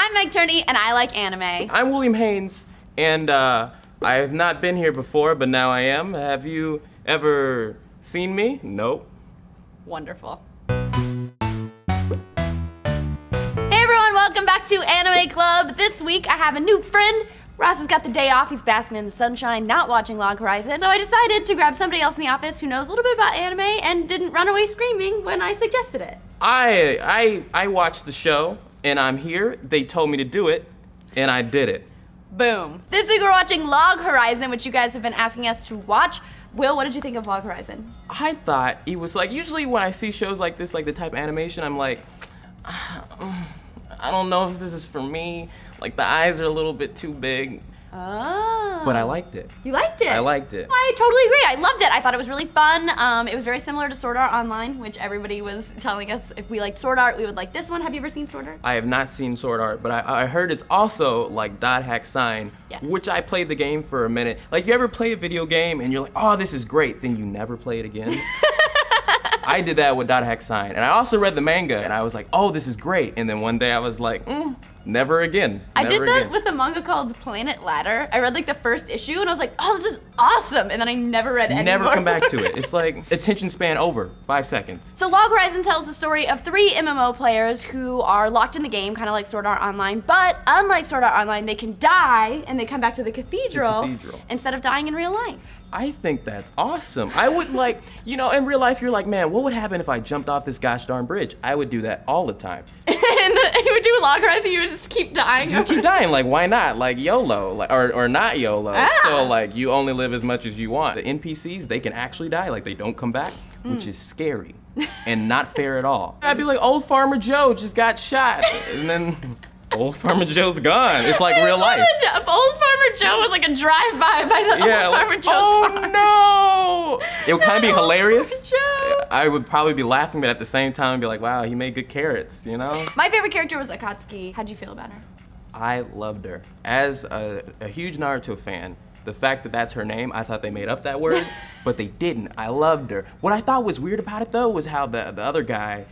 I'm Meg Turney, and I like anime. I'm William Haynes, and I have not been here before, but now I am. Have you ever seen me? Nope. Wonderful. Hey everyone, welcome back to Anime Club. This week I have a new friend. Ross has got the day off, he's basking in the sunshine, not watching Log Horizon. So I decided to grab somebody else in the office who knows a little bit about anime and didn't run away screaming when I suggested it. I watched the show, and I'm here. They told me to do it, and I did it. Boom. This week we're watching Log Horizon, which you guys have been asking us to watch. Will, what did you think of Log Horizon? I thought it was like, usually when I see shows like this, like the type of animation, I'm like, I don't know if this is for me. Like, the eyes are a little bit too big. Oh. But I liked it. You liked it? I liked it. I totally agree. I loved it. I thought it was really fun. It was very similar to Sword Art Online, which everybody was telling us if we liked Sword Art, we would like this one. Have you ever seen Sword Art? I have not seen Sword Art, but I heard it's also like Dot Hack Sign, yes. Which I played the game for a minute. Like, you ever play a video game and you're like, oh, this is great, then you never play it again? I did that with Dot Hack Sign, and I also read the manga, and I was like, oh, this is great, and then one day I was like, never again. I did that with the manga called Planet Ladder. I read like the first issue, and I was like, oh, this is awesome, and then I never read any more. Never come back to it. It's like attention span over, 5 seconds. So Log Horizon tells the story of 3 MMO players who are locked in the game, kind of like Sword Art Online, but unlike Sword Art Online, they can die, and they come back to the cathedral. Instead of dying in real life. I think that's awesome. I would like, you know, in real life, you're like, man, what would happen if I jumped off this gosh darn bridge? I would do that all the time. And you would do Log Horizon, you would just keep dying. Just keep dying, like, why not? Like, YOLO, like, or not YOLO. Ah. So, like, you only live as much as you want. The NPCs, they can actually die, like, they don't come back, which is scary and not fair at all. I'd be like, old Farmer Joe just got shot, and then old Farmer Joe's gone. It's like real life. Old Farmer Joe was like a drive-by by the old Farmer Joe's farm. Oh no! It would kind of be hilarious. Joe. I would probably be laughing, but at the same time, I'd be like, wow, he made good carrots, you know? My favorite character was Akatsuki. How'd you feel about her? I loved her. As a huge Naruto fan, the fact that that's her name, I thought they made up that word, but they didn't. I loved her. What I thought was weird about it, though, was how the other guy,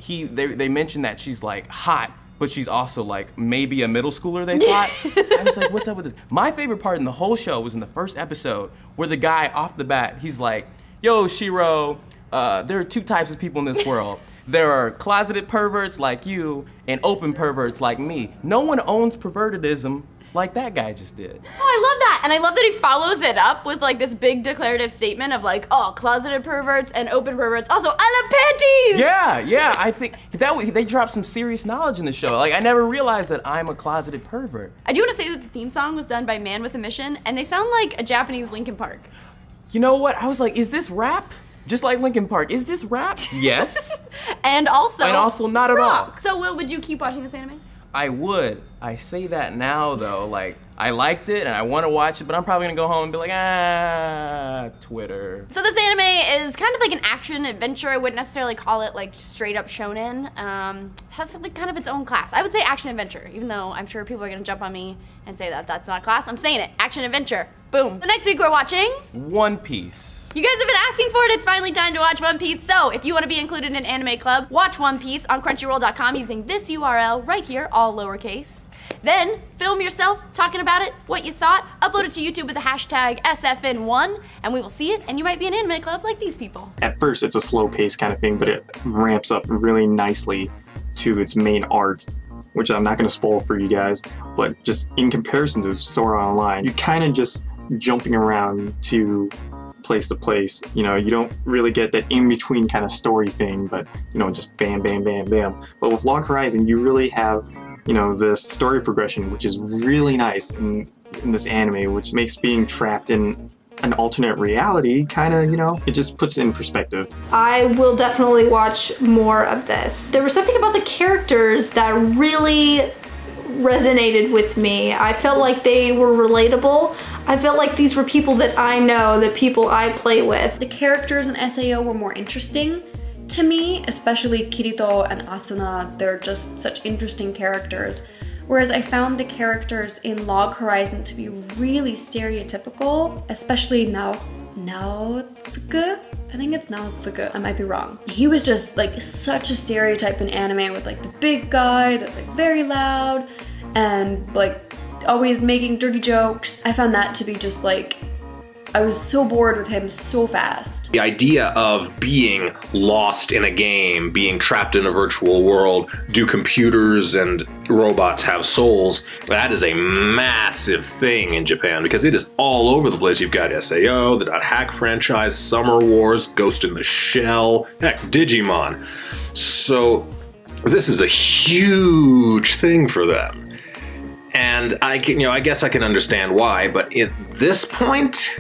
they mentioned that she's like hot, but she's also like maybe a middle schooler, they thought. I was like, what's up with this? My favorite part in the whole show was in the first episode where the guy off the bat, he's like, yo, Shiro, there are 2 types of people in this world. There are closeted perverts like you and open perverts like me. No one owns pervertedism like that guy just did. Oh, I love that. And I love that he follows it up with like this big declarative statement of like, oh, closeted perverts and open perverts. Also, I love panties! Yeah, I think they dropped some serious knowledge in the show. Like, I never realized that I'm a closeted pervert. I do want to say that the theme song was done by Man with a Mission, and they sound like a Japanese Linkin Park. You know what? I was like, is this rap? Just like Linkin Park, is this rap? Yes. And also not at all. So, Will, would you keep watching this anime? I would. I say that now, though. Like, I liked it and I want to watch it, but I'm probably gonna go home and be like, Twitter. So this anime is kind of like an action adventure. I wouldn't necessarily call it like straight up shonen. Has like kind of its own class. I would say action adventure, even though I'm sure people are gonna jump on me and say that that's not a class. I'm saying it, action adventure. Boom. The next week we're watching One Piece. You guys have been asking for it. It's finally time to watch One Piece. So if you want to be included in Anime Club, watch One Piece on Crunchyroll.com using this URL right here, all lowercase. Then film yourself talking about it, what you thought, upload it to YouTube with the hashtag SFN1, and we will see it, and you might be in Anime Club like these people. At first it's a slow pace kind of thing, but it ramps up really nicely to its main arc, which I'm not going to spoil for you guys, but just in comparison to Sword Art Online, you're kind of just jumping around to place. You know, you don't really get that in-between kind of story thing, but, you know, just bam, bam, bam, bam. But with Log Horizon, you really have, you know, this story progression, which is really nice in this anime, which makes being trapped in an alternate reality kind of, you know, it just puts it in perspective. I will definitely watch more of this. There was something about the characters that really resonated with me. I felt like they were relatable. I felt like these were people that I know, the people I play with. The characters in SAO were more interesting to me, especially Kirito and Asuna. They're just such interesting characters. Whereas I found the characters in Log Horizon to be really stereotypical, especially Naotsuka? I think it's Naotsuka, I might be wrong. He was just like such a stereotype in anime with like the big guy that's like very loud and like always making dirty jokes. I found that to be just like, I was so bored with him so fast. The idea of being lost in a game, being trapped in a virtual world, do computers and robots have souls? That is a massive thing in Japan because it is all over the place. You've got SAO, the .hack franchise, Summer Wars, Ghost in the Shell, heck, Digimon. So this is a huge thing for them. And I guess I can understand why, but at this point,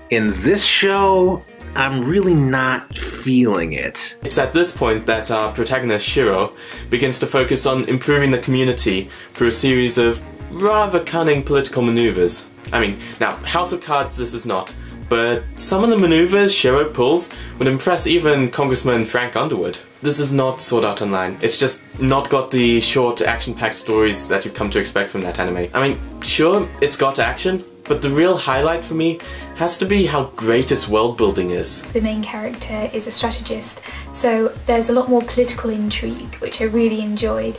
in this show, I'm really not feeling it. It's at this point that our protagonist, Shiro, begins to focus on improving the community through a series of rather cunning political maneuvers. I mean, now, House of Cards this is not, but some of the maneuvers Shiro pulls would impress even Congressman Frank Underwood. This is not Sword Art Online. It's just not got the short, action-packed stories that you've come to expect from that anime. I mean, sure, it's got action, but the real highlight for me has to be how great its world building is. The main character is a strategist, so there's a lot more political intrigue, which I really enjoyed,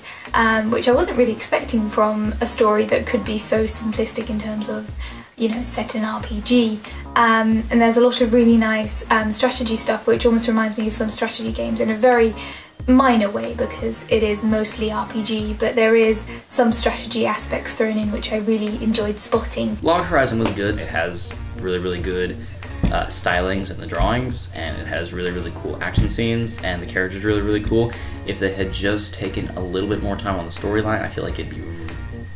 which I wasn't really expecting from a story that could be so simplistic in terms of, you know, set in RPG. And there's a lot of really nice strategy stuff, which almost reminds me of some strategy games in a very minor way because it is mostly RPG, but there is some strategy aspects thrown in which I really enjoyed spotting. Log Horizon was good. It has really good stylings in the drawings, and it has really cool action scenes, and the characters really cool. If they had just taken a little bit more time on the storyline, I feel like it'd be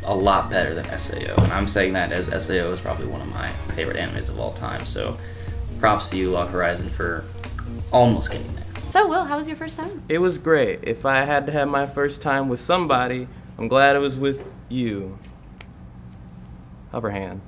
a lot better than SAO, and I'm saying that as SAO is probably one of my favorite animes of all time, so props to you, Log Horizon, for almost getting there. So, Will, how was your first time? It was great. If I had to have my first time with somebody, I'm glad it was with you. Hover hand.